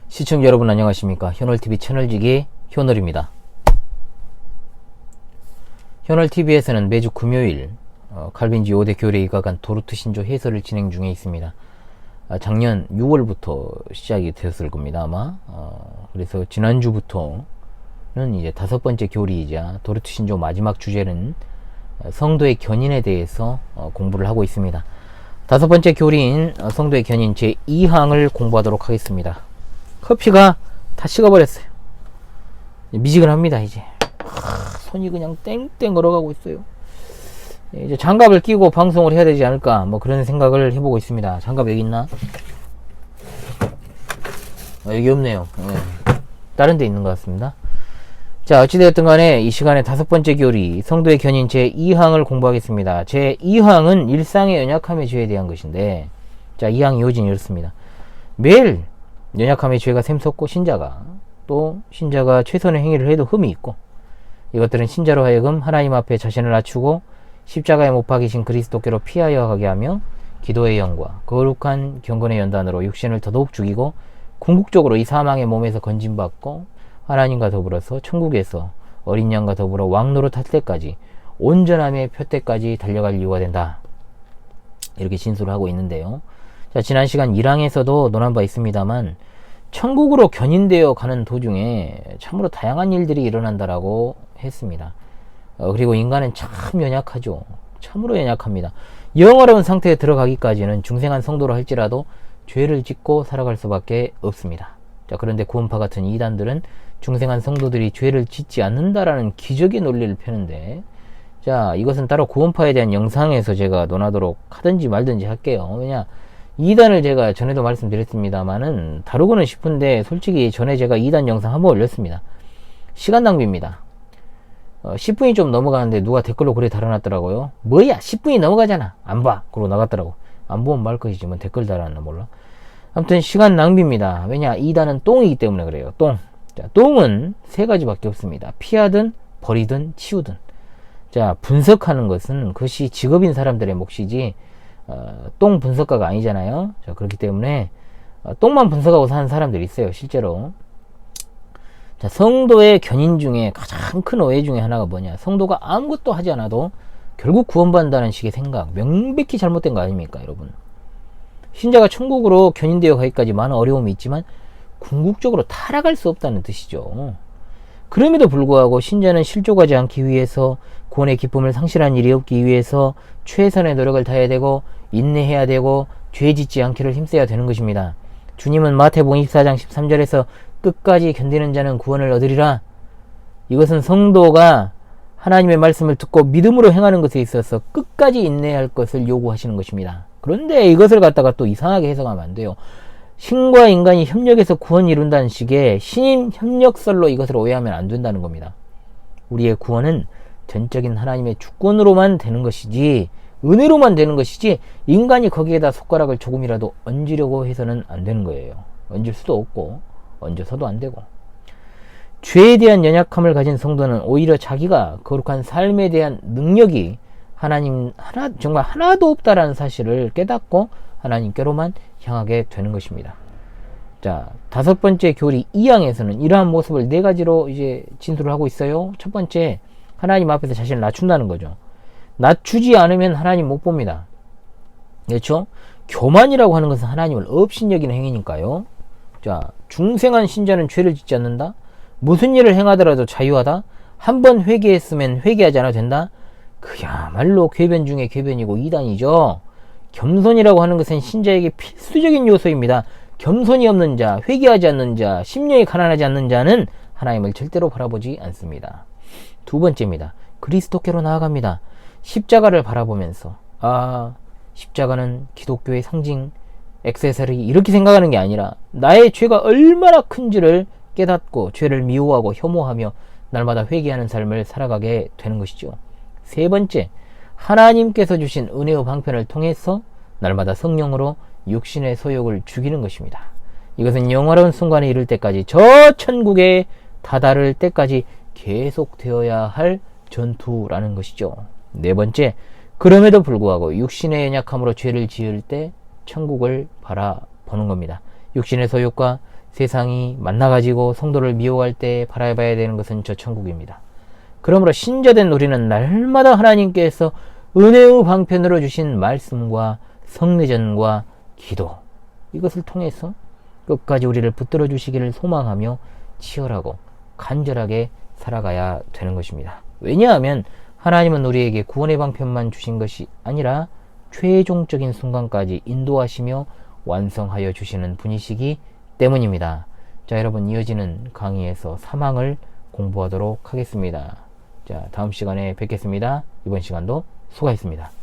시청자 여러분 안녕하십니까. 현월TV 채널지기 현월입니다. 현월TV에서는 매주 금요일 칼빈주의 5대 교리에 입각한 도르트 신조 해설을 진행 중에 있습니다. 작년 6월부터 시작이 되었을 겁니다 아마. 그래서 지난주부터는 이제 5번째 교리이자 도르트 신조 마지막 주제는 성도의 견인에 대해서 공부를 하고 있습니다. 5번째 교리인 성도의 견인 제2항을 공부하도록 하겠습니다. 커피가 다 식어버렸어요. 미지근합니다 이제. 손이 그냥 땡땡 걸어가고 있어요. 이제 장갑을 끼고 방송을 해야 되지 않을까 뭐 그런 생각을 해보고 있습니다. 장갑 여기 있나? 여기 없네요. 다른 데 있는 것 같습니다. 자, 어찌되었든 간에 이 시간에 5번째 교리 성도의 견인 제2항을 공부하겠습니다. 제2항은 일상의 연약함의 죄에 대한 것인데, 자, 2항 요진이 이렇습니다. 매일 연약함의 죄가 샘솟고 신자가 최선의 행위를 해도 흠이 있고, 이것들은 신자로 하여금 하나님 앞에 자신을 낮추고 십자가에 못 박이신 그리스도께로 피하여 가게 하며 기도의 영과 거룩한 경건의 연단으로 육신을 더더욱 죽이고 궁극적으로 이 사망의 몸에서 건진받고 하나님과 더불어서 천국에서 어린 양과 더불어 왕노릇 할 때까지 온전함의 표때까지 달려갈 이유가 된다. 이렇게 진술을 하고 있는데요. 자, 지난 시간 1항에서도 논한 바 있습니다만 천국으로 견인되어 가는 도중에 참으로 다양한 일들이 일어난다라고 했습니다. 그리고 인간은 참 연약하죠. 참으로 연약합니다. 영화로운 상태에 들어가기까지는 중생한 성도로 할지라도 죄를 짓고 살아갈 수밖에 없습니다. 자, 그런데 구원파 같은 이단들은 중생한 성도들이 죄를 짓지 않는다라는 기적의 논리를 펴는데, 자, 이것은 따로 구원파에 대한 영상에서 제가 논하도록 하든지 말든지 할게요. 왜냐, 이단을 제가 전에도 말씀드렸습니다만은 다루고는 싶은데 솔직히 전에 제가 이단 영상 한번 올렸습니다. 시간 낭비입니다. 10분이 좀 넘어가는데 누가 댓글로 그래 달아놨더라고요. 뭐야 10분이 넘어가잖아 안 봐 그러고 나갔더라고. 안 보면 말 것이지 뭐 댓글 달아놨나 몰라. 아무튼 시간 낭비입니다. 왜냐, 이단은 똥이기 때문에 그래요. 자, 똥은 3가지밖에 없습니다. 피하든 버리든 치우든. 자, 분석하는 것은 그것이 직업인 사람들의 몫이지 똥 분석가가 아니잖아요. 자, 그렇기 때문에 똥만 분석하고 사는 사람들이 있어요 실제로. 자, 성도의 견인 중에 가장 큰 오해 중에 하나가 뭐냐, 성도가 아무것도 하지 않아도 결국 구원받는다는 식의 생각, 명백히 잘못된 거 아닙니까 여러분. 신자가 천국으로 견인되어 가기까지 많은 어려움이 있지만 궁극적으로 타락할 수 없다는 뜻이죠. 그럼에도 불구하고 신자는 실족하지 않기 위해서, 구원의 기쁨을 상실한 일이 없기 위해서 최선의 노력을 다해야 되고 인내해야 되고 죄 짓지 않기를 힘써야 되는 것입니다. 주님은 마태복음 24장 13절에서 끝까지 견디는 자는 구원을 얻으리라. 이것은 성도가 하나님의 말씀을 듣고 믿음으로 행하는 것에 있어서 끝까지 인내할 것을 요구하시는 것입니다. 그런데 이것을 갖다가 또 이상하게 해석하면 안 돼요. 신과 인간이 협력해서 구원을 이룬다는 식의 신인 협력설로 이것을 오해하면 안 된다는 겁니다. 우리의 구원은 전적인 하나님의 주권으로만 되는 것이지, 은혜로만 되는 것이지, 인간이 거기에다 손가락을 조금이라도 얹으려고 해서는 안 되는 거예요. 얹을 수도 없고 얹어서도 안 되고. 죄에 대한 연약함을 가진 성도는 오히려 자기가 거룩한 삶에 대한 능력이 정말 하나도 없다라는 사실을 깨닫고 하나님께로만 향하게 되는 것입니다. 자, 5번째 교리 2항에서는 이러한 모습을 4가지로 이제 진술을 하고 있어요. 첫 번째, 하나님 앞에서 자신을 낮춘다는 거죠. 낮추지 않으면 하나님 못 봅니다. 그렇죠? 교만이라고 하는 것은 하나님을 업신여기는 행위니까요. 자, 중생한 신자는 죄를 짓지 않는다. 무슨 일을 행하더라도 자유하다. 한번 회개했으면 회개하지 않아도 된다. 그야말로 궤변 중에 궤변이고 이단이죠. 겸손이라고 하는 것은 신자에게 필수적인 요소입니다. 겸손이 없는 자, 회개하지 않는 자, 심령이 가난하지 않는 자는 하나님을 절대로 바라보지 않습니다. 2번째입니다. 그리스도께로 나아갑니다. 십자가를 바라보면서, 십자가는 기독교의 상징, 액세서리, 이렇게 생각하는 게 아니라 나의 죄가 얼마나 큰지를 깨닫고 죄를 미워하고 혐오하며 날마다 회개하는 삶을 살아가게 되는 것이죠. 3번째, 하나님께서 주신 은혜의 방편을 통해서 날마다 성령으로 육신의 소욕을 죽이는 것입니다. 이것은 영화로운 순간에 이를 때까지, 저 천국에 다다를 때까지 계속되어야 할 전투라는 것이죠. 4번째, 그럼에도 불구하고 육신의 연약함으로 죄를 지을 때 천국을 바라보는 겁니다. 육신의 소욕과 세상이 만나가지고 성도를 미워할 때 바라봐야 되는 것은 저 천국입니다. 그러므로 신자된 우리는 날마다 하나님께서 은혜의 방편으로 주신 말씀과 성례전과 기도, 이것을 통해서 끝까지 우리를 붙들어 주시기를 소망하며 치열하고 간절하게 살아가야 되는 것입니다. 왜냐하면 하나님은 우리에게 구원의 방편만 주신 것이 아니라 최종적인 순간까지 인도하시며 완성하여 주시는 분이시기 때문입니다. 자, 여러분, 이어지는 강의에서 사망을 공부하도록 하겠습니다. 자, 다음 시간에 뵙겠습니다. 이번 시간도 수고하셨습니다.